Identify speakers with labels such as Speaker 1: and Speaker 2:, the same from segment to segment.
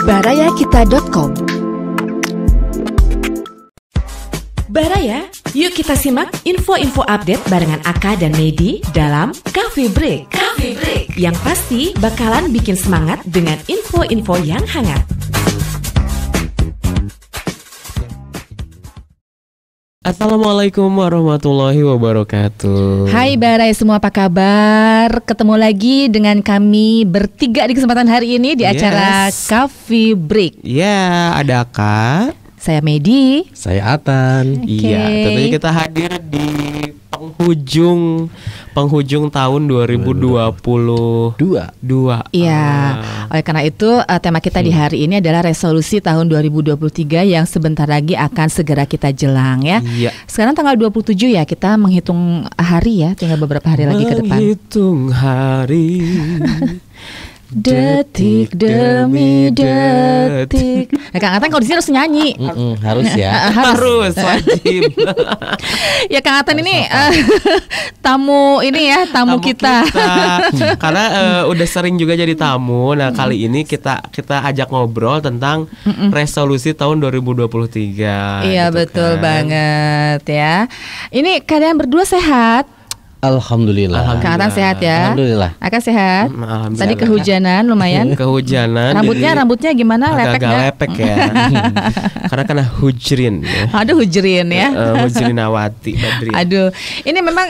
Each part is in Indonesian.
Speaker 1: barayakita.com. Baraya, yuk kita simak info-info update barengan Aka dan Medi dalam Coffee Break. Coffee Break yang pasti bakalan bikin semangat dengan info-info yang hangat.
Speaker 2: Assalamualaikum warahmatullahi wabarakatuh.
Speaker 3: Hai Barai semua, apa kabar? Ketemu lagi dengan kami bertiga di kesempatan hari ini di acara Coffee Break.
Speaker 2: Ya, ada Kak,
Speaker 3: saya Medi,
Speaker 4: saya Atan.
Speaker 2: Iya, tentunya kita hadir di penghujung tahun 2022.
Speaker 3: Iya, oleh karena itu tema kita di hari ini adalah resolusi tahun 2023 yang sebentar lagi akan segera kita jelang ya.
Speaker 2: Iya.
Speaker 3: Sekarang tanggal 27 ya, kita menghitung hari ya, tinggal beberapa hari lagi ke depan.
Speaker 2: Menghitung hari.
Speaker 3: Detik demi detik. Nah, Kang Atan kalau di sini harus nyanyi.
Speaker 4: Harus ya.
Speaker 2: Harus wajib.
Speaker 3: Ya Kang Atan ini tamu kita.
Speaker 2: Karena udah sering juga jadi tamu. Nah, kali ini kita ajak ngobrol tentang resolusi tahun 2023.
Speaker 3: Iya,
Speaker 2: gitu
Speaker 3: betul
Speaker 2: kan.
Speaker 3: banget ya. Ini kalian berdua sehat?
Speaker 4: Alhamdulillah.
Speaker 3: Kang Atan sehat ya?
Speaker 4: Alhamdulillah.
Speaker 3: Akan sehat?
Speaker 2: Alhamdulillah.
Speaker 3: Tadi kehujanan lumayan.
Speaker 2: Kehujanan.
Speaker 3: Rambutnya gimana? Lepek
Speaker 2: agak
Speaker 3: nggak?
Speaker 2: lepek ya. Karena kena hujrin ya.
Speaker 3: Aduh, hujrin ya.
Speaker 2: Hujrinawati Badrin.
Speaker 3: Aduh, ini memang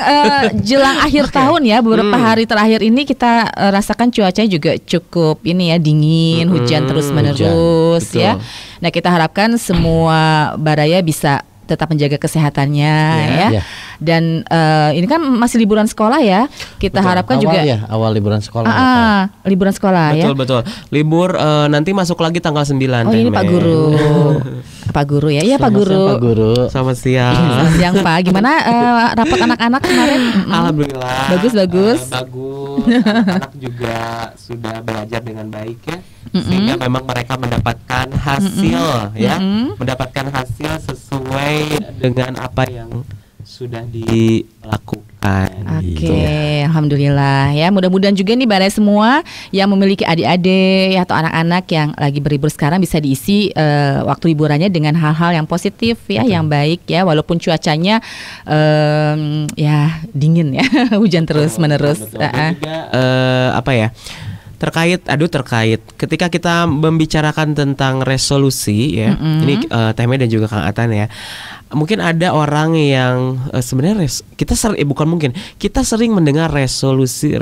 Speaker 3: jelang akhir tahun ya. Beberapa hari terakhir ini kita rasakan cuacanya juga cukup ini ya, dingin, hujan terus menerus
Speaker 2: Betul.
Speaker 3: ya. Nah, kita harapkan semua baraya bisa tetap menjaga kesehatannya ya. Dan ini kan masih liburan sekolah ya. Kita harapkan juga
Speaker 4: awal liburan sekolah.
Speaker 3: Liburan sekolah ya.
Speaker 2: Betul. Libur nanti masuk lagi tanggal 9.
Speaker 3: Oh, ini Pak Guru. Pak Guru ya. Iya, Pak Guru.
Speaker 4: Pak Guru.
Speaker 2: Selamat siang.
Speaker 3: Selamat siang Pak. Gimana rapat anak-anak kemarin?
Speaker 2: Alhamdulillah.
Speaker 3: Bagus.
Speaker 2: Bagus. Anak-anak juga sudah belajar dengan baik ya. Sehingga memang mereka mendapatkan hasil ya. Mendapatkan hasil sesuai dengan apa yang sudah dilakukan.
Speaker 3: Oke, alhamdulillah ya. Mudah-mudahan juga nih Balai semua yang memiliki adik-adik atau anak-anak yang lagi berlibur sekarang bisa diisi waktu liburannya dengan hal-hal yang positif ya, yang baik ya. Walaupun cuacanya ya dingin ya, hujan terus menerus.
Speaker 2: Dan juga apa ya? Terkait ketika kita membicarakan tentang resolusi ya, ini Teme dan juga Kang Atan ya, mungkin ada orang yang sebenarnya kita sering mendengar resolusi.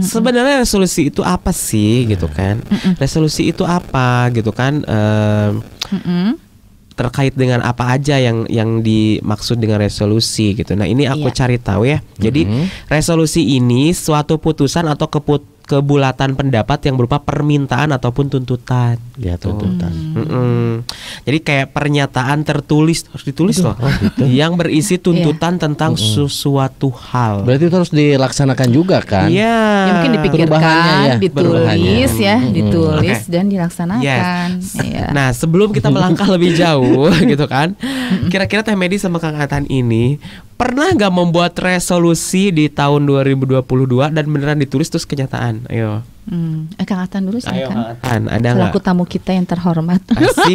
Speaker 2: Sebenarnya resolusi itu apa sih gitu kan? Resolusi itu apa gitu kan? Terkait dengan apa aja yang dimaksud dengan resolusi gitu. Nah, ini aku cari tahu ya. Jadi resolusi ini suatu putusan atau kebulatan pendapat yang berupa permintaan ataupun tuntutan.
Speaker 4: Ya, tuntutan.
Speaker 2: Jadi kayak pernyataan tertulis, harus ditulis loh,
Speaker 4: gitu.
Speaker 2: yang berisi tuntutan tentang sesuatu hal.
Speaker 4: Berarti itu harus dilaksanakan juga kan?
Speaker 2: Iya.
Speaker 3: Ya, mungkin dipikirkan, ditulis ya, ditulis dan dilaksanakan.
Speaker 2: Yes.
Speaker 3: Ya.
Speaker 2: Nah, sebelum kita melangkah lebih jauh gitu kan, kira-kira Teh Medi sama Kang Atan ini pernah nggak membuat resolusi di tahun 2022 dan beneran ditulis terus kenyataan? Ayo.
Speaker 3: Kang Atan dulu
Speaker 2: Ayo
Speaker 3: silakan.
Speaker 2: Kang Atan, ada nggak?
Speaker 3: Selaku tamu kita yang terhormat.
Speaker 2: Asik.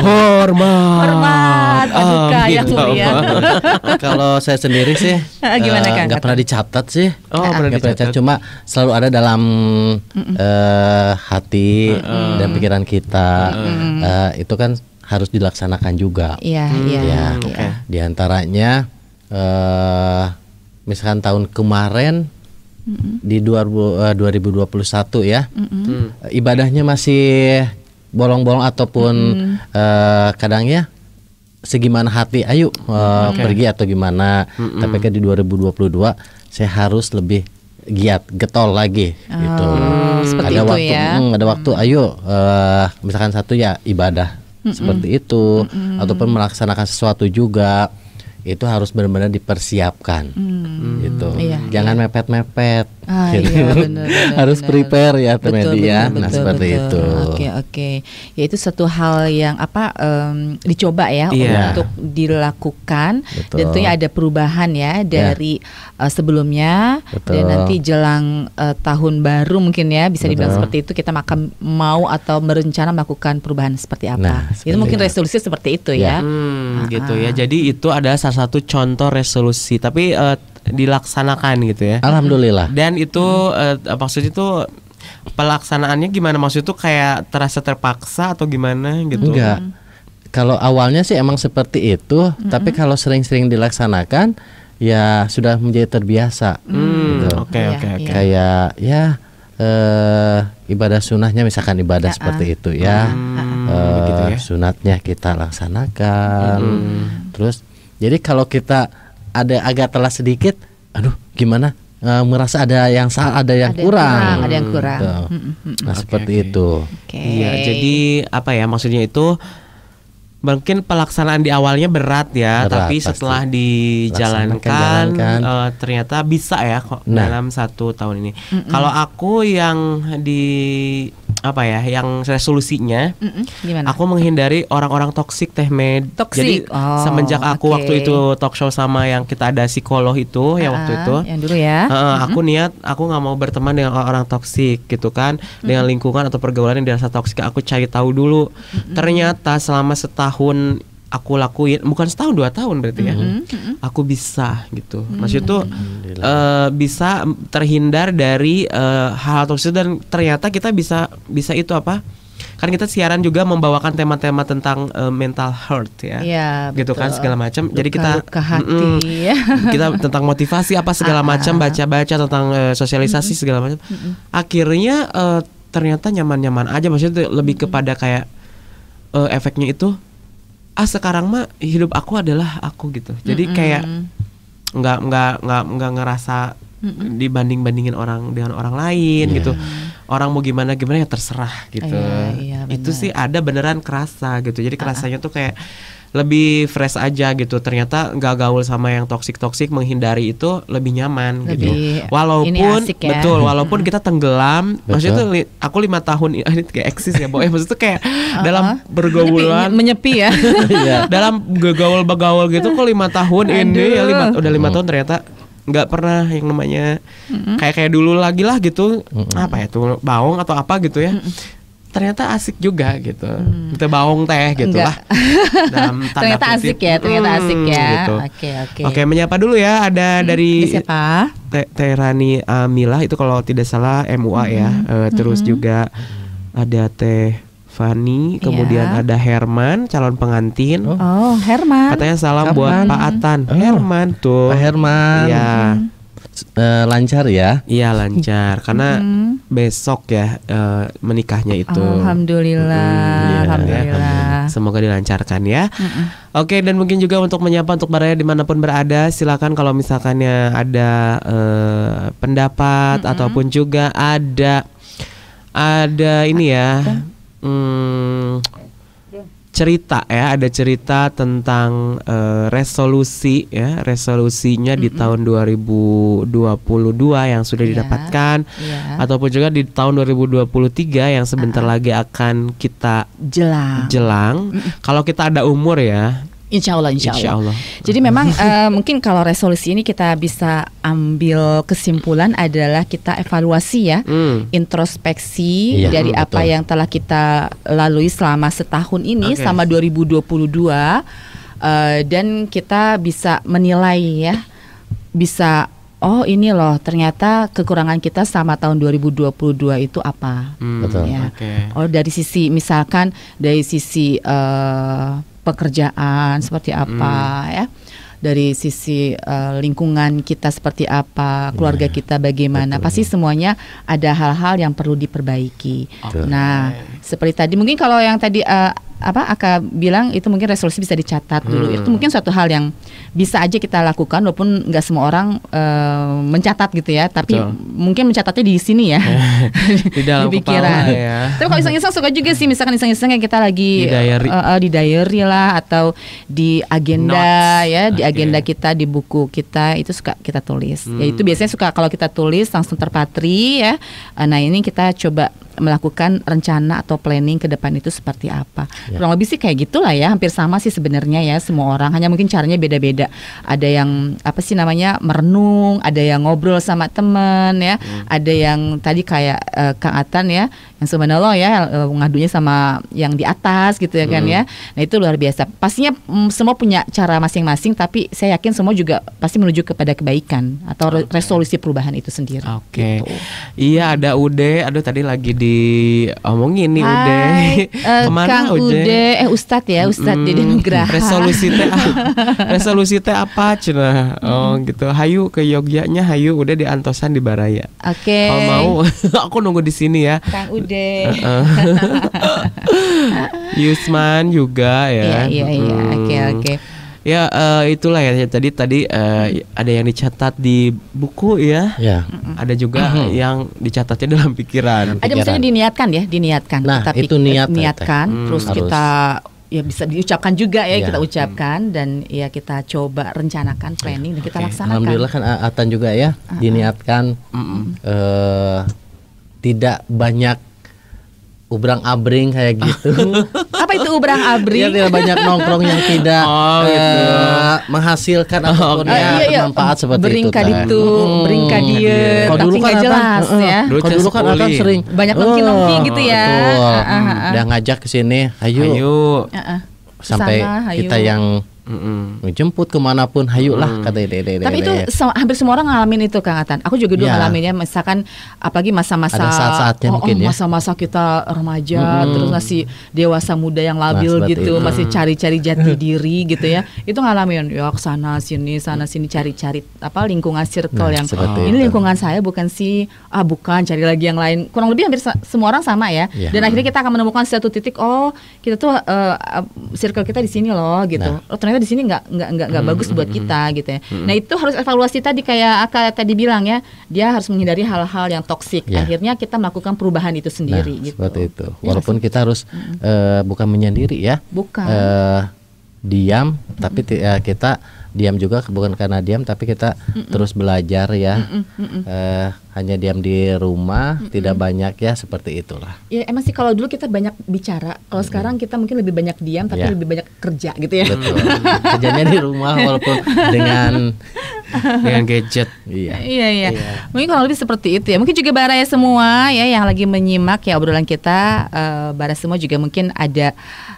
Speaker 2: Hormat.
Speaker 3: Aduh Kak, yang mulia.
Speaker 4: Kalau saya sendiri sih
Speaker 3: Gimana, Kang?
Speaker 4: nggak pernah dicatat sih.
Speaker 2: Oh, pernah
Speaker 4: Nggak pernah
Speaker 2: dicatat.
Speaker 4: Cuma selalu ada dalam hati dan pikiran kita. Itu kan harus dilaksanakan juga.
Speaker 3: Iya.
Speaker 4: Di antaranya misalkan tahun kemarin di 2021 ya, ibadahnya masih bolong-bolong ataupun kadangnya segimana hati, ayo pergi atau gimana. Tapi kan di 2022 saya harus lebih giat, getol lagi gitu.
Speaker 3: Seperti
Speaker 4: Ada
Speaker 3: itu
Speaker 4: waktu,
Speaker 3: ya.
Speaker 4: ada waktu, ayo misalkan satu ya ibadah seperti itu, ataupun melaksanakan sesuatu juga. Itu harus benar-benar dipersiapkan gitu.
Speaker 3: Iya,
Speaker 4: Jangan mepet-mepet Gitu.
Speaker 3: Iya, benar,
Speaker 4: Harus
Speaker 3: benar.
Speaker 4: prepare ya Teh
Speaker 3: Betul,
Speaker 4: Medi ya.
Speaker 3: betul,
Speaker 4: Nah
Speaker 3: betul,
Speaker 4: seperti
Speaker 3: betul.
Speaker 4: itu.
Speaker 3: Oke. Ya itu satu hal yang dicoba ya
Speaker 2: Iya.
Speaker 3: untuk dilakukan.
Speaker 4: Betul.
Speaker 3: Dan tentunya ada perubahan ya dari sebelumnya.
Speaker 4: Betul.
Speaker 3: Dan nanti jelang tahun baru mungkin ya bisa dibilang
Speaker 4: Betul.
Speaker 3: seperti itu, kita akan mau atau merencana melakukan perubahan seperti apa.
Speaker 4: Nah,
Speaker 3: Itu
Speaker 4: seperti
Speaker 3: mungkin
Speaker 4: itu.
Speaker 3: resolusi seperti itu
Speaker 4: Ya.
Speaker 3: ya.
Speaker 2: Gitu ya. Jadi itu adalah salah satu contoh resolusi, tapi dilaksanakan gitu ya.
Speaker 4: Alhamdulillah.
Speaker 2: Dan itu maksudnya itu pelaksanaannya gimana? Maksudnya itu kayak terasa terpaksa atau gimana gitu?
Speaker 4: Enggak. Kalau awalnya sih emang seperti itu, tapi kalau sering-sering dilaksanakan ya sudah menjadi terbiasa. Gitu.
Speaker 2: Oke.
Speaker 3: Iya.
Speaker 4: Kayak ya ibadah sunnahnya misalkan ibadah seperti itu ya.
Speaker 2: Begitu ya.
Speaker 4: Sunatnya kita laksanakan. Terus jadi kalau kita ada agak telat sedikit, aduh gimana? Merasa ada yang salah, ada yang kurang.
Speaker 3: Ada yang kurang.
Speaker 4: Gitu. Nah seperti
Speaker 2: oke.
Speaker 4: itu.
Speaker 3: Oke.
Speaker 2: Iya, jadi apa ya maksudnya itu mungkin pelaksanaan di awalnya berat ya,
Speaker 4: Berat,
Speaker 2: tapi
Speaker 4: pasti.
Speaker 2: setelah dijalankan
Speaker 4: Jalankan.
Speaker 2: ternyata bisa ya kok
Speaker 4: Nah.
Speaker 2: dalam 1 tahun ini. Kalau aku yang di apa ya, yang resolusinya
Speaker 3: Gimana?
Speaker 2: aku menghindari orang-orang toksik Teh Med.
Speaker 3: Toksik.
Speaker 2: Jadi
Speaker 3: Oh,
Speaker 2: semenjak aku
Speaker 3: oke.
Speaker 2: waktu itu talk show sama yang kita ada psikolog itu ya waktu itu.
Speaker 3: Yang dulu ya.
Speaker 2: Aku niat aku nggak mau berteman dengan orang toksik gitu kan, dengan lingkungan atau pergaulan yang dirasa toksik. Aku cari tahu dulu. Ternyata selama setahun aku lakuin, bukan setahun 2 tahun berarti ya, aku bisa gitu. Maksudnya tuh bisa terhindar dari hal toksik, dan ternyata kita bisa itu apa? Kan kita siaran juga membawakan tema-tema tentang mental health ya.
Speaker 3: Iya,
Speaker 2: gitu kan
Speaker 3: betul.
Speaker 2: segala macam. Jadi kita
Speaker 3: Luka hati ya.
Speaker 2: kita tentang motivasi apa segala macam, baca-baca tentang sosialisasi segala macam. Akhirnya ternyata nyaman-nyaman aja, maksudnya tuh lebih kepada kayak efeknya itu sekarang mah hidup aku adalah aku gitu. Jadi kayak nggak ngerasa dibanding-bandingin orang dengan orang lain gitu. Orang mau gimana ya terserah gitu.
Speaker 3: Iya,
Speaker 2: Itu
Speaker 3: benar.
Speaker 2: sih ada beneran kerasa gitu. Jadi kerasanya tuh kayak lebih fresh aja gitu. Ternyata nggak gaul sama yang toksik menghindari itu lebih nyaman gitu.
Speaker 3: Lebih
Speaker 2: Walaupun
Speaker 3: ini asik ya.
Speaker 2: betul, walaupun kita tenggelam. Maksudnya tuh
Speaker 4: Betul.
Speaker 2: aku 5 tahun ini kayak eksis ya, Boy. Maksudnya tuh kayak dalam bergaulan
Speaker 3: menyepi ya.
Speaker 2: dalam gaul gitu kok 5 tahun ini ya udah 5 tahun ternyata nggak pernah yang namanya kayak dulu lagi lah gitu. Apa ya tuh bawang atau apa gitu ya. Ternyata asik juga gitu. Kita bawang teh gitu
Speaker 3: Enggak.
Speaker 2: lah. Dalam tanda
Speaker 3: Ternyata
Speaker 2: kutip.
Speaker 3: asik ya, ternyata asik ya.
Speaker 2: Gitu.
Speaker 3: Oke.
Speaker 2: Oke, menyapa dulu ya. Ada dari
Speaker 3: Ini siapa?
Speaker 2: Teh Rani Amilah itu kalau tidak salah MUA ya. Terus juga ada Teh Fani, kemudian
Speaker 3: Iya.
Speaker 2: ada Herman calon pengantin.
Speaker 3: Oh, Herman.
Speaker 2: Katanya salam
Speaker 4: Kapan?
Speaker 2: buat Pak Atan.
Speaker 4: Oh.
Speaker 2: Herman tuh.
Speaker 4: Pak Herman.
Speaker 2: Iya.
Speaker 4: Lancar ya.
Speaker 2: Iya lancar karena besok ya menikahnya itu.
Speaker 3: Alhamdulillah.
Speaker 2: Iya,
Speaker 3: Alhamdulillah.
Speaker 2: Semoga dilancarkan ya. Oke, dan mungkin juga untuk menyapa untuk Baraya dimanapun berada, silakan kalau misalkannya ada pendapat ataupun juga ada ini ya. Cerita ya, ada cerita tentang resolusi ya, resolusinya di tahun 2022 yang sudah
Speaker 3: Iya,
Speaker 2: didapatkan
Speaker 3: iya.
Speaker 2: ataupun juga di tahun 2023 yang sebentar lagi akan kita jelang. Kalau kita ada umur ya,
Speaker 3: Insya Allah.
Speaker 2: insya Allah.
Speaker 3: Jadi memang mungkin kalau resolusi ini kita bisa ambil kesimpulan adalah kita evaluasi ya, introspeksi
Speaker 4: Iya,
Speaker 3: dari apa
Speaker 4: betul.
Speaker 3: yang telah kita lalui selama setahun ini,
Speaker 2: Oke.
Speaker 3: sama 2022, dan kita bisa menilai ya, bisa ini loh ternyata kekurangan kita sama tahun 2022 itu apa.
Speaker 4: Betul.
Speaker 3: Ya.
Speaker 2: Oke.
Speaker 3: Dari sisi misalkan dari sisi pekerjaan seperti apa ya, dari sisi lingkungan kita seperti apa, keluarga kita bagaimana, pasti semuanya ada hal-hal yang perlu diperbaiki.
Speaker 4: Betul.
Speaker 3: Nah seperti tadi mungkin kalau yang tadi Aka bilang itu mungkin resolusi bisa dicatat dulu. Itu mungkin suatu hal yang bisa aja kita lakukan walaupun nggak semua orang mencatat gitu ya. Tapi mungkin mencatatnya di sini ya.
Speaker 2: Di dalam
Speaker 3: di pikiran.
Speaker 2: kepala ya.
Speaker 3: Tapi kalau iseng-iseng suka juga sih, misalkan iseng-iseng yang kita lagi
Speaker 2: di
Speaker 3: diary lah atau di agenda
Speaker 2: Notes.
Speaker 3: ya, di agenda kita, di buku kita itu suka kita tulis. Ya itu biasanya suka kalau kita tulis langsung terpatri ya. Nah, ini kita coba melakukan rencana atau planning ke depan itu seperti apa. Kurang lebih sih kayak gitulah ya, hampir sama sih sebenarnya ya semua orang, hanya mungkin caranya beda-beda. Ada yang merenung, ada yang ngobrol sama teman ya, ada yang tadi kayak Kang Atan ya, yang subhanallah ya ngadunya sama yang di atas gitu ya kan ya. Nah, itu luar biasa. Pastinya semua punya cara masing-masing, tapi saya yakin semua juga pasti menuju kepada kebaikan atau resolusi perubahan itu sendiri.
Speaker 2: Oke.
Speaker 3: Gitu.
Speaker 2: Iya, ada Ude. Aduh, tadi lagi diomongin nih Ude. Kemana
Speaker 3: Kang Ude? Ustadz ya, Ustadz Dede Nugraha.
Speaker 2: Resolusi teh apa cenah? Oh gitu. Hayu ke Yogyanya, hayu udah di Antosan di Baraya.
Speaker 3: Oke.
Speaker 2: Kalau mau aku nunggu di sini ya.
Speaker 3: Kang Ude.
Speaker 2: Yusman juga ya.
Speaker 3: Iya. Oke.
Speaker 2: Ya itulah ya tadi ada yang dicatat di buku ya. Ada juga yang dicatatnya dalam pikiran.
Speaker 3: Ada misalnya diniatkan.
Speaker 4: Nah,
Speaker 3: tapi
Speaker 4: itu
Speaker 3: niatkan terus
Speaker 4: harus.
Speaker 3: Kita ya bisa diucapkan juga ya, kita ucapkan dan ya kita coba rencanakan planning dan kita laksanakan.
Speaker 4: Alhamdulillah kan Atan juga ya diniatkan tidak banyak ubrang-abring kayak gitu.
Speaker 3: Apa itu ubrang-abring?
Speaker 4: Ya, tidak banyak nongkrong yang tidak menghasilkan ataupun bermanfaat seperti
Speaker 3: beringka
Speaker 4: itu.
Speaker 3: Beringka dia,
Speaker 4: Kalau
Speaker 3: tapi
Speaker 4: dulu kan
Speaker 3: nggak jelas ya.
Speaker 4: Kalau dulu kan Atan sering
Speaker 3: banyak nongki-nongki gitu ya.
Speaker 4: Betul. Dia ngajak ke sini, ayo. Sampai
Speaker 3: Kesana, hayu.
Speaker 4: kita yang menjemput kemanapun, hayu lah kata ide.
Speaker 3: Tapi itu hampir semua orang ngalamin itu Kang Atan. Aku juga dulu ngalamin ya, misalkan apalagi masa-masa
Speaker 4: ada saat-saatnya mungkin ya.
Speaker 3: Masa-masa kita remaja terus masih dewasa muda yang labil gitu, masih cari-cari jati diri gitu ya. Itu ngalamin ya sana sini cari-cari lingkungan circle yang ini lingkungan saya bukan sih, bukan, cari lagi yang lain. Kurang lebih hampir semua orang sama ya. Dan akhirnya kita akan menemukan satu titik, kita tuh circle kita di sini loh gitu. Ternyata di sini nggak bagus buat kita gitu ya. Nah, itu harus evaluasi tadi kayak Aka tadi bilang ya, dia harus menghindari hal-hal yang toksik. Akhirnya kita melakukan perubahan itu sendiri gitu.
Speaker 4: Seperti itu. Walaupun kita harus bukan menyendiri ya.
Speaker 3: Bukan.
Speaker 4: Diam, tapi kita diam juga bukan karena diam, tapi kita terus belajar ya. Hanya diam di rumah, tidak banyak ya, seperti itulah.
Speaker 3: Ya emang sih kalau dulu kita banyak bicara, kalau sekarang kita mungkin lebih banyak diam tapi lebih banyak kerja gitu ya.
Speaker 4: Betul. Kerjanya di rumah walaupun dengan
Speaker 2: gadget.
Speaker 3: Iya. Mungkin kalau lebih seperti itu ya. Mungkin juga Baraya semua ya yang lagi menyimak ya obrolan kita, Bara semua juga mungkin ada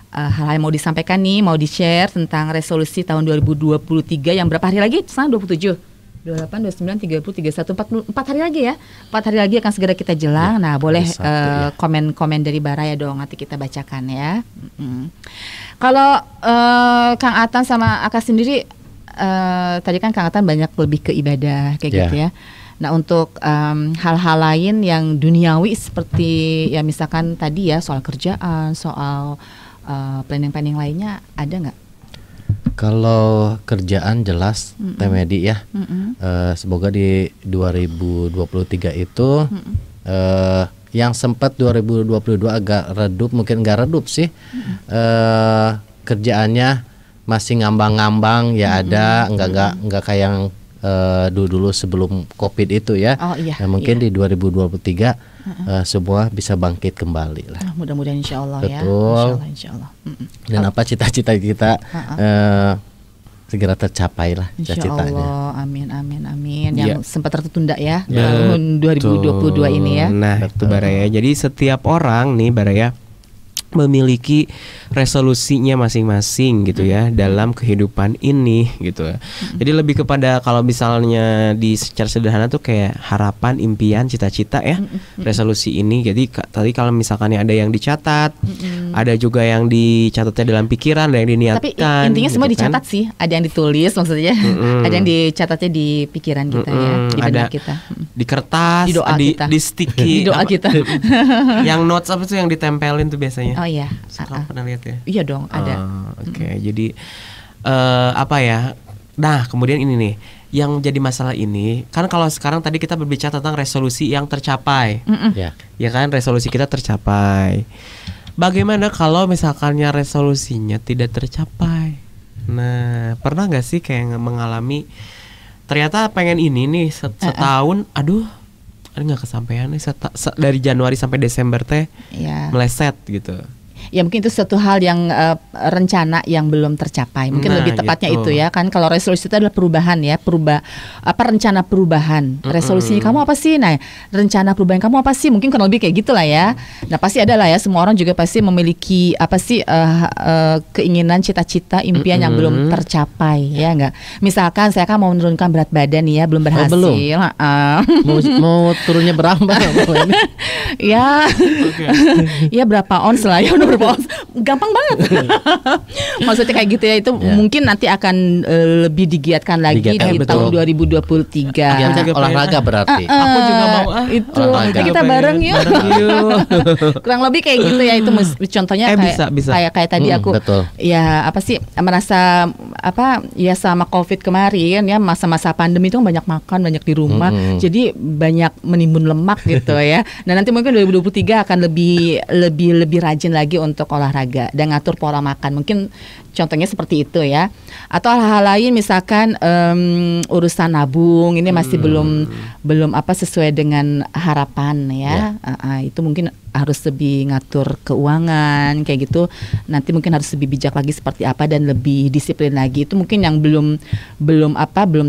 Speaker 3: hal-hal yang mau disampaikan nih, mau di-share tentang resolusi tahun 2023 yang berapa hari lagi? Sekarang 27. 28, 29, 30, 31, 4 hari lagi ya. 4 hari lagi akan segera kita jelang. Nah, boleh komen-komen dari Baraya dong, nanti kita bacakan ya. Kalau Kang Atan sama Aka sendiri, tadi kan Kang Atan banyak lebih ke ibadah kayak gitu ya. Nah, untuk hal-hal lain yang duniawi seperti ya misalkan tadi ya soal kerjaan, soal planning-planning lainnya ada nggak?
Speaker 4: Kalau kerjaan jelas Temedi ya. Semoga di 2023 itu yang sempat 2022 agak redup, mungkin nggak redup sih. Kerjaannya masih ngambang-ngambang ya, ada nggak kayak yang dulu sebelum Covid itu ya. Nah, mungkin di 2023 semua bisa bangkit kembali lah.
Speaker 3: Mudah-mudahan insya Allah.
Speaker 4: Betul.
Speaker 3: Ya. Insya Allah.
Speaker 4: Dan apa cita-cita kita segera tercapai lah cita-citanya.
Speaker 3: Insya Allah, amin. Yang sempat tertunda ya tahun 2022 ini ya.
Speaker 2: Nah, itu Baraya. Jadi setiap orang nih Baraya memiliki resolusinya masing-masing gitu ya dalam kehidupan ini gitu. Jadi lebih kepada kalau misalnya di secara sederhana tuh kayak harapan, impian, cita-cita ya. Resolusi ini. Jadi tadi kalau misalkan ada yang dicatat, Ada juga yang dicatatnya dalam pikiran, ada yang diniatkan.
Speaker 3: Tapi intinya
Speaker 2: gitu
Speaker 3: semua
Speaker 2: kan.
Speaker 3: dicatat sih. Ada yang ditulis maksudnya. Ada yang dicatatnya di pikiran kita ya, di benak kita.
Speaker 2: Di kertas,
Speaker 3: Di doa kita.
Speaker 2: di sticky.
Speaker 3: Di doa kita.
Speaker 2: Yang notes apa tuh yang ditempelin tuh biasanya?
Speaker 3: Oh iya.
Speaker 2: Suka pernah lihat ya?
Speaker 3: Iya dong, ada.
Speaker 2: Oke, jadi apa ya? Nah, kemudian ini nih, yang jadi masalah ini kan kalau sekarang tadi kita berbicara tentang resolusi yang tercapai, ya kan, resolusi kita tercapai. Bagaimana kalau misalkannya resolusinya tidak tercapai? Nah, pernah nggak sih kayak mengalami ternyata pengen ini nih setahun, aduh, nggak kesampaian nih dari Januari sampai Desember teh meleset gitu.
Speaker 3: Ya mungkin itu suatu hal yang rencana yang belum tercapai. Mungkin lebih tepatnya
Speaker 2: gitu.
Speaker 3: itu ya kan. Kalau resolusi itu adalah perubahan ya, rencana perubahan. Resolusinya kamu apa sih? Nah, rencana perubahan kamu apa sih? Mungkin kurang lebih kayak gitulah ya. Nah, pasti ada lah ya, semua orang juga pasti memiliki apa sih keinginan, cita-cita, impian yang belum tercapai ya enggak. Misalkan saya kan mau menurunkan berat badan nih ya, belum berhasil.
Speaker 4: Mau turunnya berapa?
Speaker 3: Ya. Ya berapa ons lah ya, udah berapa ons. Gampang banget. Maksudnya kayak gitu ya, itu mungkin nanti akan lebih digiatkan lagi di tahun 2023.
Speaker 4: Olahraga berarti.
Speaker 2: Aku juga mau
Speaker 3: itu nanti kita bareng yuk. Kurang lebih kayak gitu ya, itu contohnya kayak tadi aku ya apa sih merasa apa ya sama COVID kemarin ya, masa-masa pandemi itu banyak makan, banyak di rumah. Jadi banyak menimbun lemak gitu ya. Nah, nanti mungkin 2023 akan lebih rajin lagi untuk olahraga dan ngatur pola makan. Mungkin contohnya seperti itu ya. Atau hal-hal lain misalkan urusan nabung ini masih belum apa sesuai dengan harapan ya. Itu mungkin harus lebih ngatur keuangan kayak gitu. Nanti mungkin harus lebih bijak lagi seperti apa dan lebih disiplin lagi. Itu mungkin yang belum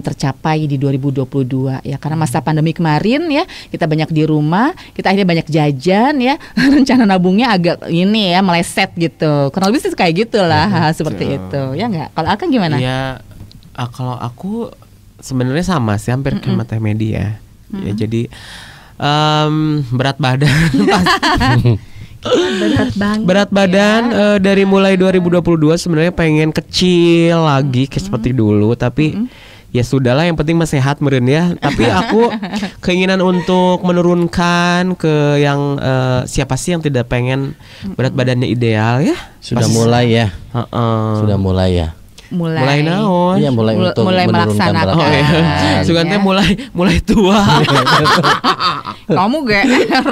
Speaker 3: tercapai di 2022 ya, karena masa pandemi kemarin ya kita banyak di rumah, kita akhirnya banyak jajan ya. Rencana nabungnya agak ini ya meleset gitu. Kurang lebih sih kayak gitulah seperti itu. Ya enggak? Kalau Akang gimana?
Speaker 2: Ya kalau aku sebenarnya sama sih, hampir kayak Teh Medi ya. Ya jadi berat badan berat badan dari mulai 2022 sebenarnya pengen kecil lagi kayak seperti dulu, tapi ya sudahlah, yang penting mah sehat meureun ya. Tapi aku keinginan untuk menurunkan ke yang siapa sih yang tidak pengen berat badannya ideal ya?
Speaker 4: Sudah mulai ya. Sudah mulai ya.
Speaker 3: Mulai
Speaker 2: naon?
Speaker 4: Iya, mulai menurunkan berat
Speaker 3: badan.
Speaker 2: Sugante mulai tua.
Speaker 3: Kamu GR.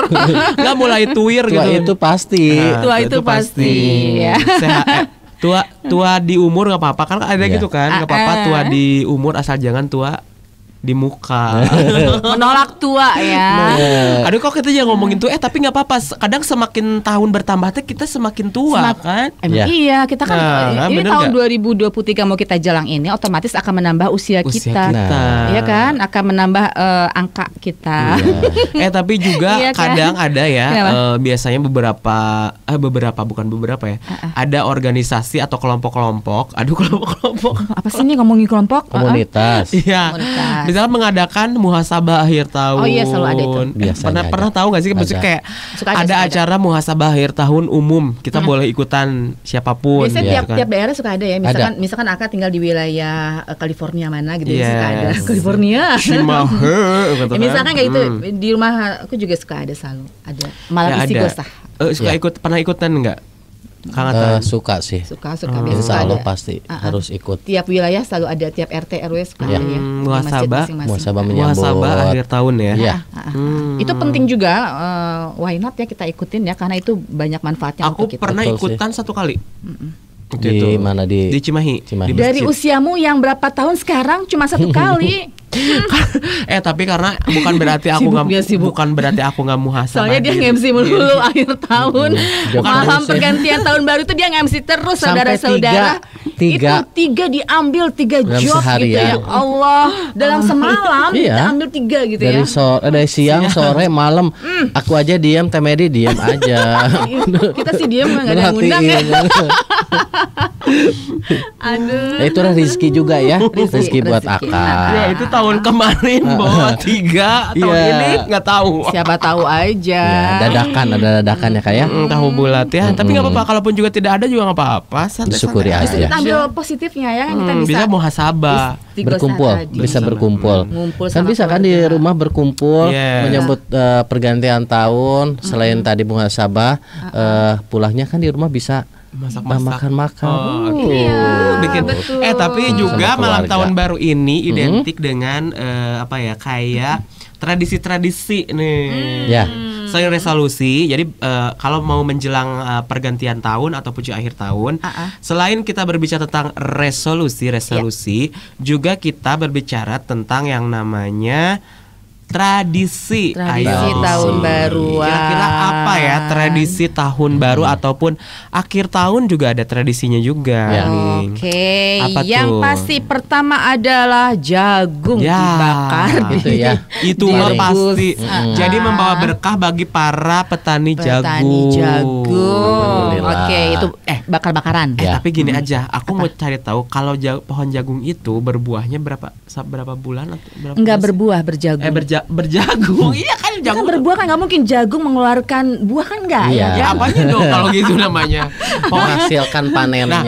Speaker 2: Enggak mulai tuir
Speaker 4: tua
Speaker 2: gitu.
Speaker 4: Itu pasti.
Speaker 3: Tua itu pasti. Ya.
Speaker 2: Tua di umur nggak apa-apa kan, ada gitu kan, nggak apa-apa tua di umur asal jangan tua di muka.
Speaker 3: Menolak tua ya.
Speaker 2: Aduh, kok kita jangan ngomongin tuh tapi nggak apa-apa. Kadang semakin tahun bertambah kita semakin tua kan.
Speaker 3: Iya, kita kan ini tahun 2023 mau kita jalan ini otomatis akan menambah usia kita. Iya kan, akan menambah angka kita.
Speaker 2: Tapi juga kadang ada ya biasanya beberapa bukan beberapa ya. Ada organisasi atau kelompok-kelompok. Kelompok-kelompok.
Speaker 3: Apa sih ini ngomongin kelompok?
Speaker 2: Komunitas. Iya. Misalnya mengadakan muhasabah akhir tahun.
Speaker 3: Oh iya, selalu ada itu.
Speaker 2: Pernah tahu nggak sih? Maksudnya kayak ada acara muhasabah akhir tahun umum. Kita boleh ikutan siapapun.
Speaker 3: Biasanya tiap daerah suka ada ya. Misalkan Aka tinggal di wilayah California mana gitu, suka ada California. Misalkan kayak gitu di rumah aku juga suka ada, selalu ada. Malam isi gosah.
Speaker 2: Pernah ikutan nggak?
Speaker 4: Suka sih.
Speaker 3: Suka
Speaker 4: selalu pasti harus ikut.
Speaker 3: Tiap wilayah selalu ada, tiap RT RW suka ada ya.
Speaker 4: Muhasabah menyambut
Speaker 2: akhir tahun ya.
Speaker 3: Itu penting juga, why not ya kita ikutin ya, karena itu banyak manfaatnya.
Speaker 2: Aku pernah ikutan satu kali.
Speaker 4: Di mana di
Speaker 2: Cimahi.
Speaker 3: Dari usiamu yang berapa tahun sekarang cuma satu kali.
Speaker 2: Tapi karena bukan berarti aku nggak muhasabah.
Speaker 3: Soalnya dia nge-MC mulu akhir tahun. Malam pergantian tahun baru itu dia nge-MC terus, saudara-saudara. Itu 3 diambil 3 job gitu ya Allah. Dalam semalam kita ambil 3 gitu
Speaker 4: dari dari siang, sore, malam. Aku aja diam, Teh Medi diam aja.
Speaker 3: Kita sih diam nggak ada yang ngundang ya. Aduh.
Speaker 4: Itu rezeki juga ya, rezeki buat Aka.
Speaker 2: Ya itu tahun kemarin bawa 3, tahun ini nggak tahu.
Speaker 3: Siapa tahu aja.
Speaker 4: Ya, dadakan, ada dadakan ya kayak.
Speaker 2: Tahu bulat ya. Tapi nggak apa-apa, kalaupun juga tidak ada juga nggak apa-apa.
Speaker 4: Disyukuri aja.
Speaker 3: Kita ambil positifnya ya, kita bisa
Speaker 2: muhasabah.
Speaker 4: Berkumpul, bisa berkumpul. Kan bisa kan di rumah berkumpul menyambut pergantian tahun. Selain tadi muhasabah, pulangnya kan di rumah bisa makan-makan.
Speaker 2: Bikin. Tapi juga malam tahun baru ini identik dengan kayak tradisi-tradisi nih.
Speaker 4: Ya.
Speaker 2: Selain resolusi, jadi kalau mau menjelang pergantian tahun ataupun juga akhir tahun, selain kita berbicara tentang resolusi, juga kita berbicara tentang yang namanya tradisi
Speaker 3: tahun baru.
Speaker 2: Kira-kira apa ya tradisi tahun baru ataupun akhir tahun juga ada tradisinya juga.
Speaker 3: Oke. Yang pasti pertama adalah jagung dibakar
Speaker 4: gitu ya.
Speaker 2: Itu mah pasti. Jadi membawa berkah bagi para petani jagung.
Speaker 3: Oke, itu bakar-bakaran.
Speaker 2: Tapi gini aja, aku mau cari tahu kalau pohon jagung itu berbuahnya berapa bulan atau berapa?
Speaker 3: Enggak berbuah, berjagung.
Speaker 2: Berjagung. Iya kan jagung
Speaker 3: berbuah kan nggak mungkin jagung mengeluarkan buah kan enggak
Speaker 2: ya apanya dong kalau gitu namanya
Speaker 4: menghasilkan panennya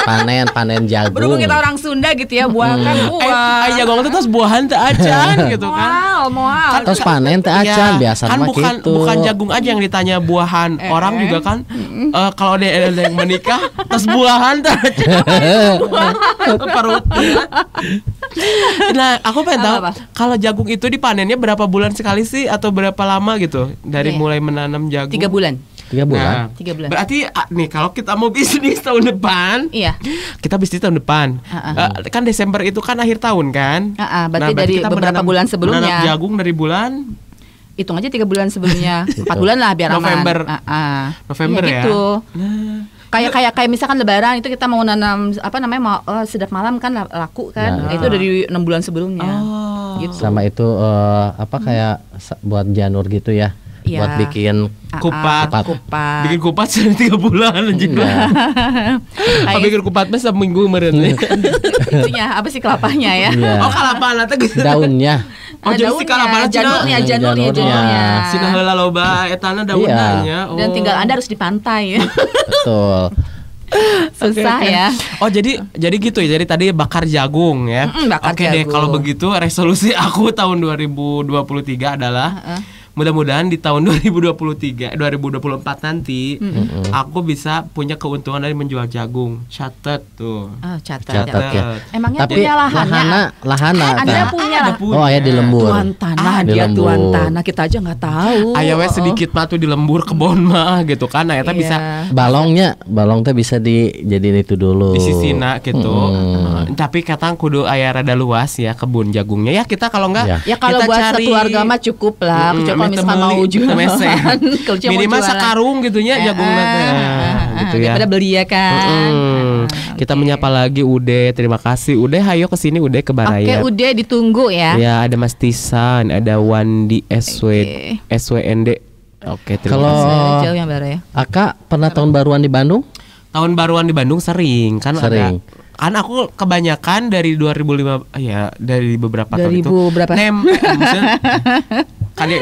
Speaker 4: mungkin panen jagung.
Speaker 3: Berhubung kita orang Sunda gitu ya, buah kan buah.
Speaker 2: Jagung itu terus buahan teh acan gitu kan.
Speaker 3: Moal.
Speaker 4: Terus panen teh acan biasa
Speaker 2: kan
Speaker 4: mah gitu.
Speaker 2: Bukan jagung aja yang ditanya buahan. Orang juga kan kalau ada yang menikah terus buahan teh acan. Nah, aku pengen tahu kalau jagung itu dipanennya berapa bulan sekali sih atau berapa lama gitu dari mulai menanam jagung?
Speaker 3: 3 bulan.
Speaker 4: 3 bulan.
Speaker 3: 3 bulan.
Speaker 2: Berarti nih kalau kita mau bisnis tahun depan, kita bisnis tahun depan. Kan Desember itu kan akhir tahun kan?
Speaker 3: Berarti dari beberapa bulan sebelumnya.
Speaker 2: Menanam jagung dari bulan
Speaker 3: hitung aja 3 bulan sebelumnya. 4 bulan lah biar
Speaker 2: November.
Speaker 3: aman.
Speaker 2: November ya.
Speaker 3: Gitu. Kayak misalkan Lebaran itu kita mau nanam sedap malam kan laku kan. Itu dari 6 bulan sebelumnya. Gitu.
Speaker 4: Sama itu kayak buat janur gitu ya. Buat bikin
Speaker 2: kupat. Bikin kupat selama 3 bulan aja. Bikin kupat mah seminggu meren.
Speaker 3: Itunya apa sih kelapanya ya?
Speaker 2: Kelapa gitu.
Speaker 4: Daunnya.
Speaker 2: Jadi si kalapana
Speaker 3: janurnya.
Speaker 2: Sina heula loba etana daunnya.
Speaker 3: Dan tinggal Anda harus di pantai.
Speaker 4: Betul.
Speaker 3: Susah ya.
Speaker 2: Jadi gitu ya. Jadi tadi bakar jagung ya. Oke deh, kalau begitu resolusi aku tahun 2023 adalah mudah-mudahan di tahun 2024 nanti aku bisa punya keuntungan dari menjual jagung. Catat tuh.
Speaker 3: Catat
Speaker 4: ya.
Speaker 3: Emangnya
Speaker 4: tapi
Speaker 3: punya lahana?
Speaker 4: Anda
Speaker 3: punya.
Speaker 4: Ayah di lembur.
Speaker 3: Tuan tanah dia tuan tanah, kita aja nggak tahu.
Speaker 2: Ayah sedikit mah tuh di lembur kebon mah gitu kan. Ayah bisa
Speaker 4: balong teh bisa dijadiin itu dulu.
Speaker 2: Di sisina gitu. Tapi katang kudu ayah rada luas ya kebun jagungnya. Ya kita kalau enggak
Speaker 3: ya kalau buat satu keluarga mah cukup lah. Kalau misalkan mau jualan
Speaker 2: minimal sakarung gitunya jagung gitu ya.
Speaker 3: Daripada beli ya kan.
Speaker 2: Kita menyapa lagi Ude. Terima kasih Ude, hayo kesini Ude ke Baraya.
Speaker 3: Oke Ude ditunggu ya.
Speaker 2: Ya ada Mas Tisan, ada Wandi SWND. Oke, terima
Speaker 4: kasih.
Speaker 3: Jauh yang Baraya.
Speaker 4: Aka pernah tahun baruan di Bandung?
Speaker 2: Tahun baruan di Bandung sering kan. Kan aku kebanyakan dari 2005 dari beberapa tahun itu.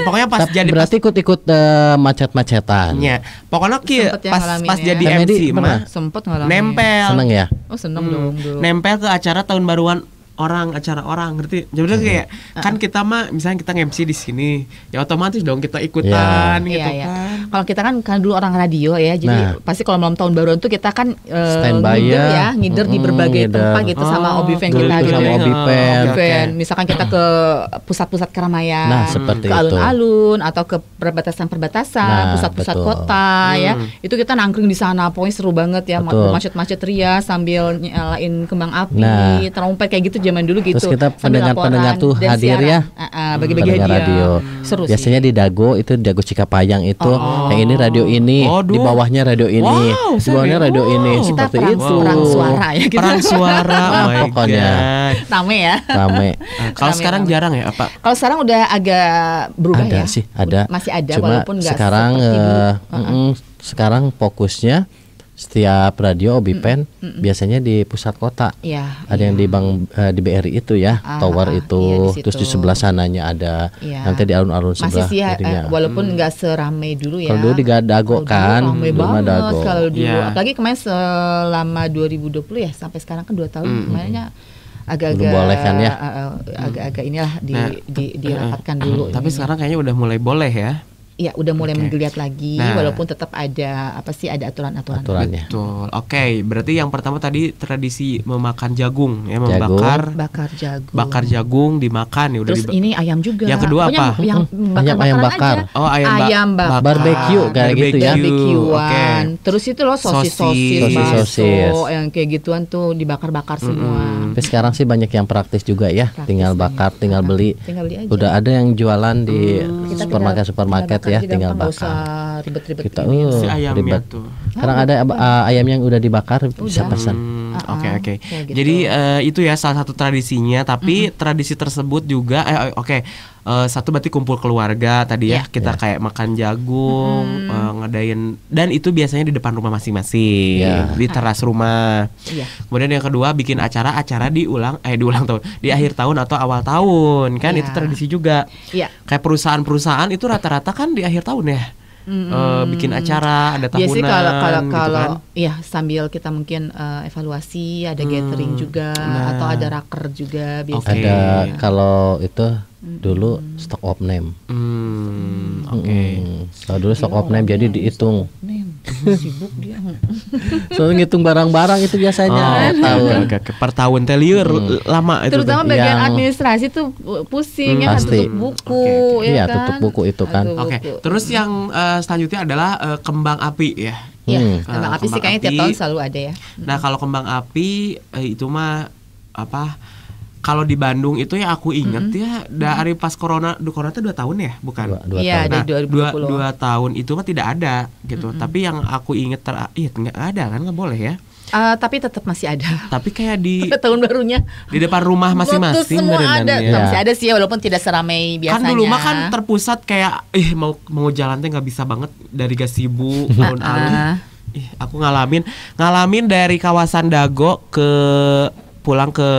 Speaker 2: Pokoknya pas jadi
Speaker 4: berarti ikut macet-macetan.
Speaker 2: Ya, pokoknya pas jadi MC mah
Speaker 3: sempet ngalamin.
Speaker 2: Nempel.
Speaker 4: Seneng ya?
Speaker 3: Seneng dong dulu.
Speaker 2: Nempel ke acara tahun baruan acara orang ngerti. Jadi kayak kan kita mah misalnya kita nge-MC di sini, ya otomatis dong kita ikutan gitu kan.
Speaker 3: Kalau kita kan dulu orang radio ya, jadi pasti kalau malam tahun baruan tuh kita kan ngider di berbagai tempat gitu sama Obiven kita gitu.
Speaker 4: Sama Obiven.
Speaker 3: Misalkan kita ke pusat-pusat keramaian,
Speaker 4: seperti
Speaker 3: ke alun-alun atau ke perbatasan-perbatasan, pusat-pusat kota ya. Itu kita nangkring di sana, pokoknya seru banget ya, macet-macet ria sambil nyalain kembang api, trompet kayak gitu zaman dulu gitu.
Speaker 4: Terus kita pendengar tuh hadir ya.
Speaker 3: Bagi-bagi hadiah.
Speaker 4: Radio.
Speaker 3: Seru
Speaker 4: biasanya
Speaker 3: sih.
Speaker 4: di Dago itu Dago Cikapayang itu yang ini radio ini, di bawahnya radio ini, di bawahnya radio ini,
Speaker 3: Kita
Speaker 4: seperti
Speaker 3: perang,
Speaker 4: itu.
Speaker 3: perang suara ya gitu.
Speaker 2: Perang suara,
Speaker 4: pokoknya.
Speaker 3: Rame ya.
Speaker 4: Rame.
Speaker 2: Kalau sekarang jarang ya, apa?
Speaker 3: Kalau sekarang udah agak berubah
Speaker 4: Ada
Speaker 3: ya.
Speaker 4: sih, ada.
Speaker 3: Masih ada
Speaker 4: Cuma
Speaker 3: walaupun nggak
Speaker 4: sekarang
Speaker 3: seperti dulu.
Speaker 4: sekarang fokusnya setiap radio Obipen biasanya di pusat kota.
Speaker 3: Iya.
Speaker 4: Ada yang di BRI itu ya, tower itu.
Speaker 3: Iya, di
Speaker 4: terus di
Speaker 3: situ.
Speaker 4: sebelah sananya ada.
Speaker 3: Iya.
Speaker 4: Nanti di alun-alun
Speaker 3: Masih
Speaker 4: sebelah
Speaker 3: sih
Speaker 4: kirinya.
Speaker 3: walaupun nggak seramai dulu ya.
Speaker 4: Kalau dulu di Dago
Speaker 3: Kalau
Speaker 4: kan,
Speaker 3: dulu ramai
Speaker 4: dulu mah
Speaker 3: banget
Speaker 4: Dago.
Speaker 3: kalau dulu.
Speaker 2: Iya.
Speaker 3: Apalagi kemarin selama 2020 ya sampai sekarang kan 2 tahun kemarinnya agak-agak
Speaker 4: Belum boleh kan ya?
Speaker 3: Agak-agak inilah
Speaker 2: Nah,
Speaker 3: dirapatkan dulu.
Speaker 2: Tapi
Speaker 3: ini.
Speaker 2: sekarang kayaknya udah mulai boleh ya.
Speaker 3: Ya udah mulai
Speaker 2: Oke.
Speaker 3: menggeliat lagi,
Speaker 2: Nah.
Speaker 3: walaupun tetap ada ada aturan-aturan.
Speaker 4: Aturannya.
Speaker 2: Betul. Oke, berarti yang pertama tadi tradisi memakan jagung ya, membakar
Speaker 3: Bakar jagung.
Speaker 2: jagung dimakan ya udah
Speaker 3: Terus ini ayam juga.
Speaker 2: Yang kedua
Speaker 3: Pokoknya
Speaker 2: apa?
Speaker 3: Yang
Speaker 4: Ayam bakar.
Speaker 3: aja.
Speaker 2: Oh,
Speaker 3: ayam bakar.
Speaker 4: Barbecue kayak gitu ya.
Speaker 3: Barbekyuan.
Speaker 2: Oke.
Speaker 3: Terus itu loh sosis-sosis,
Speaker 4: Sosis.
Speaker 3: bakso, yang kayak gituan tuh dibakar-bakar semua.
Speaker 4: Tapi sekarang sih banyak yang praktis juga ya,
Speaker 3: Praktis
Speaker 4: tinggal
Speaker 3: banyak.
Speaker 4: bakar, tinggal beli.
Speaker 3: Tinggal beli aja.
Speaker 4: Udah ada yang jualan di
Speaker 3: Kita
Speaker 4: supermarket
Speaker 3: bakar
Speaker 4: ya,
Speaker 3: aja
Speaker 4: tinggal
Speaker 3: gampang, nggak
Speaker 4: bakar.
Speaker 3: usah ribet-ribet
Speaker 4: Kita
Speaker 3: ini.
Speaker 2: si ayamnya
Speaker 4: ribet.
Speaker 2: tuh.
Speaker 4: Sekarang ada ayam yang udah dibakar bisa pesan.
Speaker 2: Oke.
Speaker 3: kayak gitu.
Speaker 2: Jadi itu ya salah satu tradisinya, tapi tradisi tersebut juga satu berarti kumpul keluarga tadi ya, kita kayak makan jagung, ngadain, dan itu biasanya di depan rumah masing-masing, di teras rumah.
Speaker 3: Iya.
Speaker 2: Kemudian yang kedua bikin acara di ulang tahun, di akhir tahun atau awal tahun kan,
Speaker 3: Iya.
Speaker 2: itu tradisi juga.
Speaker 3: Iya.
Speaker 2: Kayak perusahaan-perusahaan itu rata-rata kan di akhir tahun ya. Bikin acara, ada tahunan
Speaker 3: Biasanya kalau
Speaker 2: gitu kan.
Speaker 3: ya sambil kita mungkin evaluasi, ada gathering juga atau ada raker juga biasanya.
Speaker 4: Ada kalau itu dulu stock of name.
Speaker 2: Oke.
Speaker 4: Kalau dulu stock of name jadi dihitung.
Speaker 3: Sibuk dia.
Speaker 4: Soalnya ngitung barang-barang itu biasanya tahun.
Speaker 2: Oke. Per tahun teliur lama itu.
Speaker 3: Terutama
Speaker 2: tuh.
Speaker 3: bagian
Speaker 4: Yang-
Speaker 3: administrasi tuh pusing ya, harus
Speaker 4: Pasti.
Speaker 3: tutup buku
Speaker 2: Oke.
Speaker 3: ya
Speaker 4: Iya,
Speaker 3: kan.
Speaker 4: tutup buku itu kan.
Speaker 3: Tutup
Speaker 2: Oke,
Speaker 3: buku.
Speaker 2: terus yang selanjutnya adalah kembang api ya.
Speaker 3: Iya, kembang api sih
Speaker 2: kembang
Speaker 3: kayaknya tiap
Speaker 2: api.
Speaker 3: tahun selalu ada ya.
Speaker 2: Nah, kalau kembang api itu mah apa? Kalau di Bandung itu ya aku inget ya dari pas corona itu 2 tahun ya, bukan?
Speaker 4: Dua
Speaker 3: Iya,
Speaker 4: tahun.
Speaker 3: ada
Speaker 2: Nah,
Speaker 3: 2020.
Speaker 2: dua tahun itu mah tidak ada gitu. Tapi yang aku inget nggak ada kan, nggak boleh ya.
Speaker 3: Tapi tetap masih ada.
Speaker 2: Tapi kayak di
Speaker 3: Tahun barunya.
Speaker 2: depan rumah masing-masing
Speaker 3: Betul, semua
Speaker 2: beneran
Speaker 3: ada.
Speaker 2: ya.
Speaker 3: Masih ada sih ya, walaupun tidak seramai biasanya.
Speaker 2: Kan dulu mah kan terpusat kayak mau jalan teh nggak bisa banget dari Gasibu alun-alun. Aku ngalamin dari kawasan Dago pulang ke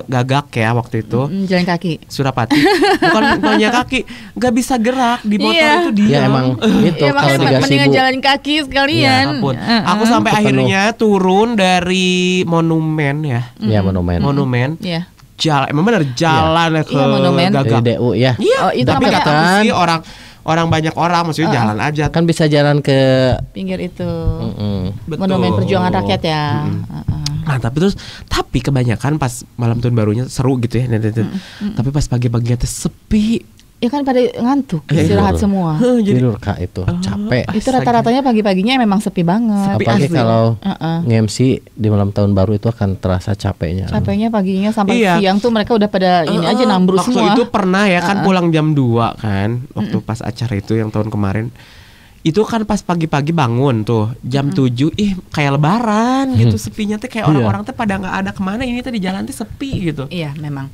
Speaker 2: Gagak ya waktu itu.
Speaker 3: Jalan kaki.
Speaker 2: Surapati. Bukan punya kaki, nggak bisa gerak di motor
Speaker 3: Iya.
Speaker 2: itu dia.
Speaker 4: Ya emang itu
Speaker 3: Ya,
Speaker 4: kalau di
Speaker 3: makanya mendingan
Speaker 4: Gasibu.
Speaker 3: jalan kaki sekalian.
Speaker 2: Ya ampun. Aku sampai
Speaker 4: Penuh.
Speaker 2: akhirnya turun dari monumen ya.
Speaker 4: Ya monumen.
Speaker 2: Monumen.
Speaker 3: Iya.
Speaker 2: Emang bener jalan ke
Speaker 3: Iya, monumen.
Speaker 2: Gagak.
Speaker 4: Dari DU ya.
Speaker 2: Iya,
Speaker 3: Oh, itu
Speaker 2: tapi
Speaker 3: namanya
Speaker 2: nggak tahu
Speaker 4: kan.
Speaker 2: sih orang banyak orang, maksudnya jalan aja.
Speaker 4: Kan bisa jalan ke
Speaker 3: Pinggir itu.
Speaker 2: Betul.
Speaker 3: Monumen Perjuangan Rakyat ya.
Speaker 2: Nah, tapi kebanyakan pas malam tahun barunya seru gitu ya. Tapi pas pagi-paginya tuh sepi.
Speaker 3: Ya kan pada ngantuk, istirahat semua.
Speaker 2: Jadi
Speaker 4: tidur Kak itu capek.
Speaker 3: Itu rata-ratanya pagi-paginya memang sepi banget.
Speaker 4: Apalagi
Speaker 2: asli.
Speaker 4: kalau nge-MC di malam tahun baru itu akan terasa capeknya.
Speaker 3: Capeknya paginya sampai
Speaker 2: Iya.
Speaker 3: siang tuh mereka udah pada ini aja nambrus
Speaker 2: waktu
Speaker 3: semua.
Speaker 2: itu pernah ya kan pulang jam 2 kan. Waktu pas acara itu yang tahun kemarin. Itu kan pas pagi-pagi bangun tuh jam 7 kayak lebaran gitu, sepinya tuh kayak orang-orang tuh pada nggak ada kemana, ini tuh di jalan tuh sepi gitu.
Speaker 3: Iya memang.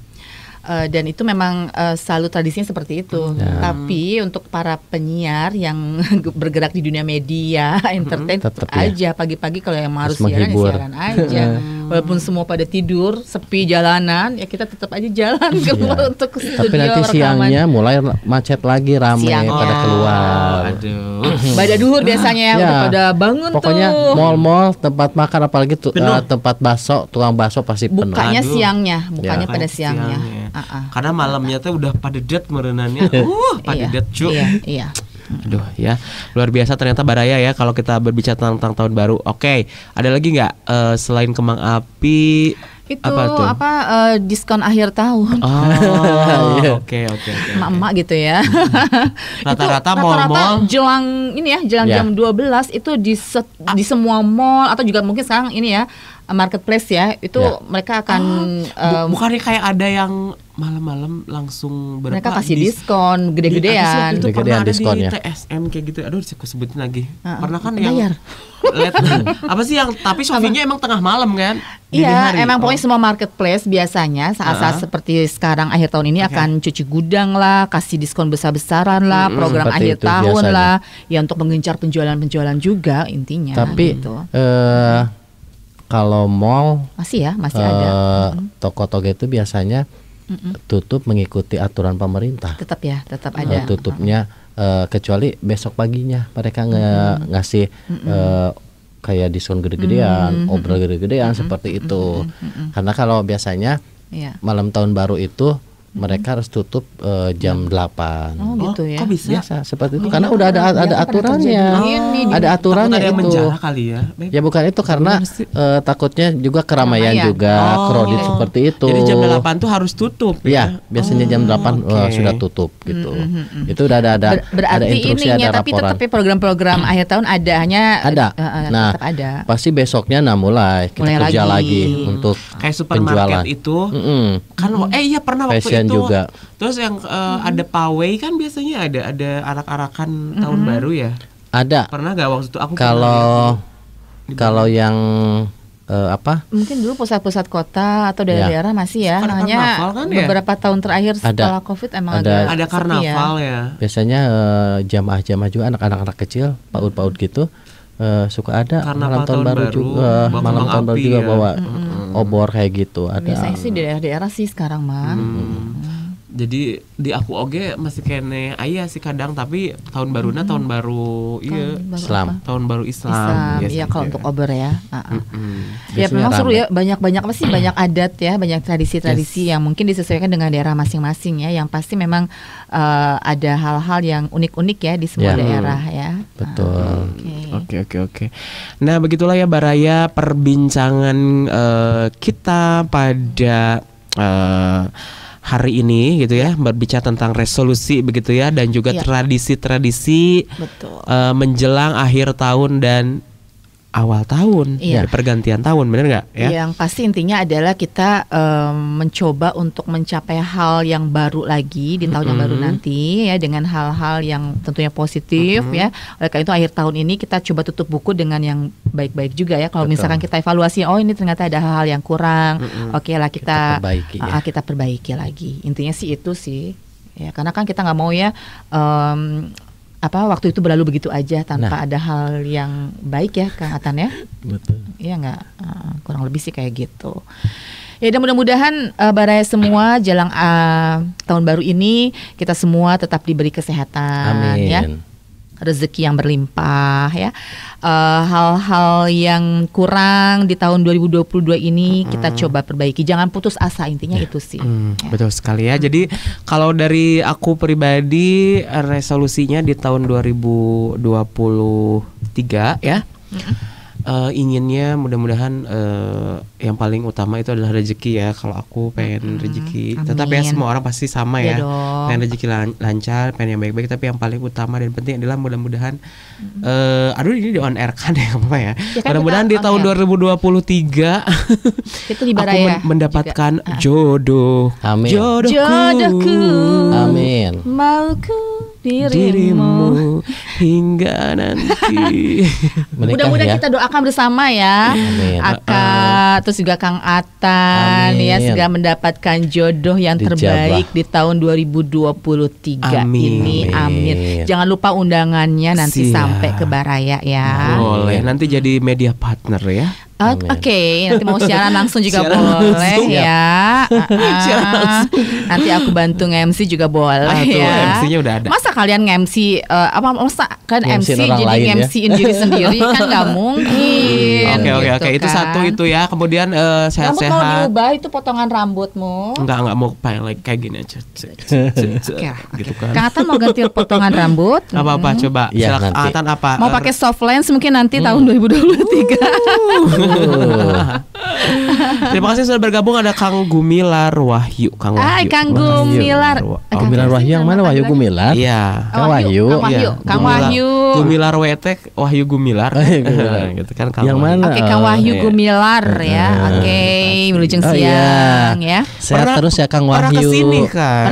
Speaker 3: Dan itu memang selalu tradisinya seperti itu. Tapi untuk para penyiar yang bergerak di dunia media, entertain
Speaker 4: Tetep
Speaker 3: aja pagi-pagi kalau yang harus
Speaker 4: Harus
Speaker 3: siaran ya
Speaker 4: menghibur.
Speaker 3: siaran aja. Walaupun semua pada tidur, sepi jalanan, ya kita tetap aja jalan keluar untuk ke studio.
Speaker 4: Tapi nanti
Speaker 3: rekaman.
Speaker 4: siangnya mulai macet lagi, rame
Speaker 3: Siang.
Speaker 4: pada keluar.
Speaker 2: Aduh.
Speaker 3: Pada duhur biasanya ya, udah pada bangun
Speaker 4: Pokoknya
Speaker 3: tuh.
Speaker 4: mall-mall, tempat makan apalagi tempat bakso, tukang bakso pasti penuh.
Speaker 3: Bukanya
Speaker 2: Aduh.
Speaker 3: siangnya, bukannya
Speaker 4: Ya.
Speaker 3: pada siangnya.
Speaker 2: Karena malamnya tuh udah pada det merenannya. Pada
Speaker 3: Iya,
Speaker 2: det cu.
Speaker 3: Iya.
Speaker 2: Aduh ya, luar biasa ternyata Baraya ya kalau kita berbicara tentang tahun baru. Oke, ada lagi nggak selain kembang api?
Speaker 3: Itu diskon akhir tahun.
Speaker 2: Oh, oke.
Speaker 3: Emak-emak gitu ya.
Speaker 2: Rata-rata mall-mall
Speaker 3: jelang jam 12 itu di semua mall atau juga mungkin sekarang ini ya marketplace ya, itu mereka akan
Speaker 2: bukannya kayak ada yang malam-malam langsung berapa?
Speaker 3: Mereka kasih diskon gede-gedean.
Speaker 2: Itu pernah ada
Speaker 4: diskonnya.
Speaker 2: di TSM kayak gitu. Aduh, aku sebutin lagi. Pernah kan
Speaker 3: bayar.
Speaker 2: Apa sih yang tapi shoppingnya emang tengah malam kan?
Speaker 3: Iya, emang pokoknya semua marketplace biasanya saat-saat seperti sekarang akhir tahun ini akan cuci gudang lah, kasih diskon besar-besaran lah, program akhir tahun biasanya lah, ya untuk mengincar penjualan juga intinya.
Speaker 4: Tapi
Speaker 3: gitu.
Speaker 4: Kalau mall
Speaker 3: masih ada.
Speaker 4: Toko-toko itu biasanya tutup mengikuti aturan pemerintah.
Speaker 3: Tetap ada.
Speaker 4: Tutupnya kecuali besok paginya mereka ngasih kayak diskon gede-gedean, obral gede-gedean seperti itu. Karena kalau biasanya malam tahun baru itu mereka harus tutup jam 8.
Speaker 3: Oh gitu ya.
Speaker 2: Kok bisa?
Speaker 4: Biasa seperti itu karena udah ada aturannya. Ada aturannya
Speaker 2: ada yang
Speaker 4: itu.
Speaker 2: menjarah kali ya.
Speaker 4: Ya bukan itu karena takutnya juga keramaian juga, crowded seperti itu.
Speaker 2: Jadi jam 8 tuh harus tutup
Speaker 4: ya? Biasanya jam 8 sudah tutup gitu. Itu udah ada instruksi, ada laporan.
Speaker 3: Tapi program-program akhir tahun ada.
Speaker 4: Nah,
Speaker 3: tetap ada.
Speaker 4: Pasti besoknya mulai kita kerja lagi untuk
Speaker 2: kayak supermarket itu. Kan iya pernah waktu
Speaker 4: Fashion
Speaker 2: itu.
Speaker 4: Juga.
Speaker 2: Terus yang ada pawai kan biasanya ada arak-arakan tahun baru ya.
Speaker 4: Ada.
Speaker 2: Pernah gak waktu itu aku
Speaker 4: kalau yang
Speaker 3: mungkin dulu pusat-pusat kota atau daerah-daerah masih ya. Hanya
Speaker 2: kan
Speaker 3: beberapa tahun terakhir setelah Covid emang
Speaker 2: ada karnaval ya.
Speaker 4: Biasanya jamaah-jamaah juga anak-anak kecil, PAUD gitu. Suka ada
Speaker 2: malam tahun baru
Speaker 4: juga, malam tahun baru juga bawa obor kayak gitu. Ada.
Speaker 3: Biasanya sih di daerah-daerah sih sekarang mah.
Speaker 2: Jadi di aku oge masih kene aya sih kadang, tapi tahun barunya tahun baru
Speaker 4: Islam.
Speaker 2: Tahun baru Islam.
Speaker 3: Iya kalau untuk obor ya. Ya memang seru ya, banyak banyak adat ya, banyak tradisi-tradisi yang mungkin disesuaikan dengan daerah masing-masing ya. Yang pasti memang ada hal-hal yang unik-unik ya di semua daerah ya.
Speaker 4: Betul.
Speaker 2: Oke. Nah begitulah ya Baraya perbincangan kita pada hari ini gitu ya, berbicara tentang resolusi begitu ya, dan juga tradisi-tradisi menjelang akhir tahun dan awal tahun, pergantian tahun, benar nggak ya?
Speaker 3: Yang pasti intinya adalah kita mencoba untuk mencapai hal yang baru lagi di tahun yang baru nanti ya, dengan hal-hal yang tentunya positif ya. Oleh karena itu akhir tahun ini kita coba tutup buku dengan yang baik-baik juga ya. Kalau misalkan kita evaluasi, oh ini ternyata ada hal-hal yang kurang, oke lah kita perbaiki lagi. Intinya sih itu sih ya, karena kan kita nggak mau ya waktu itu berlalu begitu aja tanpa ada hal yang baik ya Kang Atan ya.
Speaker 4: Betul.
Speaker 3: Iya nggak, kurang lebih sih kayak gitu. Ya dan mudah-mudahan Baraya semua jelang tahun baru ini kita semua tetap diberi kesehatan.
Speaker 4: Amin.
Speaker 3: Ya. Rezeki yang berlimpah ya. Hal-hal yang kurang di tahun 2022 ini kita coba perbaiki. Jangan putus asa, intinya itu sih.
Speaker 2: Betul sekali ya. Jadi kalau dari aku pribadi resolusinya di tahun 2023 ya. Inginnya mudah-mudahan yang paling utama itu adalah rezeki ya. Kalau aku pengen rezeki, tetap ya semua orang pasti sama ya, pengen rezeki lancar, pengen yang baik-baik. Tapi yang paling utama dan penting adalah mudah-mudahan ini di on air kan ya apa ya, mudah-mudahan di tahun 2023
Speaker 3: itu di Baraya
Speaker 2: aku mendapatkan jodoh.
Speaker 4: Amin.
Speaker 3: Jodohku.
Speaker 4: Amin.
Speaker 3: Mauku
Speaker 2: dirimu hingga nanti.
Speaker 3: Mudah-mudahan kita doakan bersama ya.
Speaker 4: Amin.
Speaker 3: Aka, terus juga Kang Atan ya, segera mendapatkan jodoh yang terbaik di tahun 2023 ini. Amin. Jangan lupa undangannya nanti sampai ke Baraya ya.
Speaker 2: Boleh, nanti jadi media partner ya.
Speaker 3: Oke, nanti mau siaran langsung juga boleh ya. Nanti aku bantu nge-MC juga boleh ya.
Speaker 2: MC-nya udah ada.
Speaker 3: Masa kalian nge-MC masa kan MC jadi nge-MC-in diri sendiri kan nggak mungkin.
Speaker 2: Oke, itu satu itu ya. Kemudian sehat-sehat.
Speaker 3: Kamu mau diubah itu potongan rambutmu?
Speaker 2: Enggak mau kayak gini aja. Gitu kan.
Speaker 3: Kang Atan mau ganti potongan rambut?
Speaker 2: Apa coba?
Speaker 4: Silakan
Speaker 2: Atan apa?
Speaker 3: Mau pakai soft lens mungkin nanti tahun 2023.
Speaker 2: Terima kasih sudah bergabung. Ada Kang Gumilar Wahyu. Kang Wahyu.
Speaker 3: Kang Gumilar.
Speaker 4: Gumilar Wahyu yang mana? Wahyu Gumilar?
Speaker 2: Iya.
Speaker 4: Kang Wahyu.
Speaker 3: Kang Wahyu.
Speaker 2: Gumilar Wetek, Wahyu Gumilar. Gitu kan Kang
Speaker 4: yang mana?
Speaker 3: Oke, Kang Wahyu Gumilar ya. Oke, Wilujeng Siang ya.
Speaker 4: Sehat terus ya Kang Wahyu.
Speaker 2: Pernah kesini kan?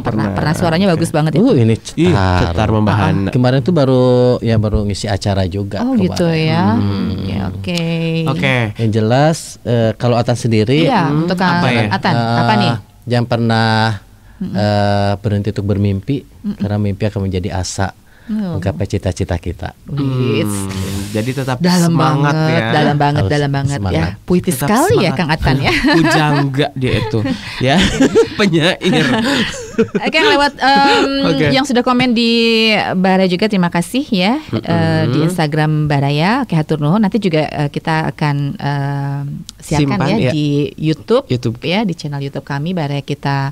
Speaker 3: Pernah. Suaranya bagus banget ya.
Speaker 4: Ini cetar
Speaker 2: membahana.
Speaker 4: Kemarin tuh baru ngisi acara juga.
Speaker 3: Oh gitu ya. Oke.
Speaker 4: Yang jelas kalau Atan sendiri,
Speaker 3: untuk Atan apa nih?
Speaker 4: Yang pernah berhenti untuk bermimpi, karena mimpi akan menjadi asa menggapai cita-cita kita.
Speaker 2: Jadi tetap semangat ya.
Speaker 3: Dalam banget ya. Puitis sekali ya Kang Atan ya.
Speaker 2: Pujangga dia itu ya. Penyair.
Speaker 3: Oke, lewat yang sudah komen di Baraya juga terima kasih ya. Di Instagram Baraya. Oke, hatur nuhun. Nanti juga kita akan siapkan ya di YouTube ya, di channel YouTube kami Baraya Kita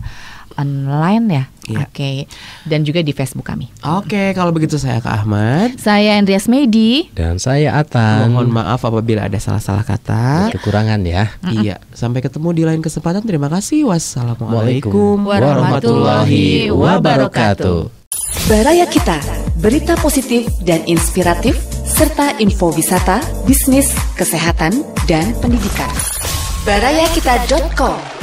Speaker 3: Online ya. Oke. Dan juga di Facebook kami.
Speaker 2: Oke, kalau begitu saya Kak Ahmad,
Speaker 3: saya Andreas Medi,
Speaker 4: dan saya Atan.
Speaker 2: Mohon maaf apabila ada salah-salah kata,
Speaker 4: kekurangan ya.
Speaker 2: Iya, sampai ketemu di lain kesempatan. Terima kasih. Wassalamualaikum
Speaker 3: warahmatullahi wabarakatuh.
Speaker 1: Baraya Kita, berita positif dan inspiratif serta info wisata, bisnis, kesehatan, dan pendidikan. barayakita.com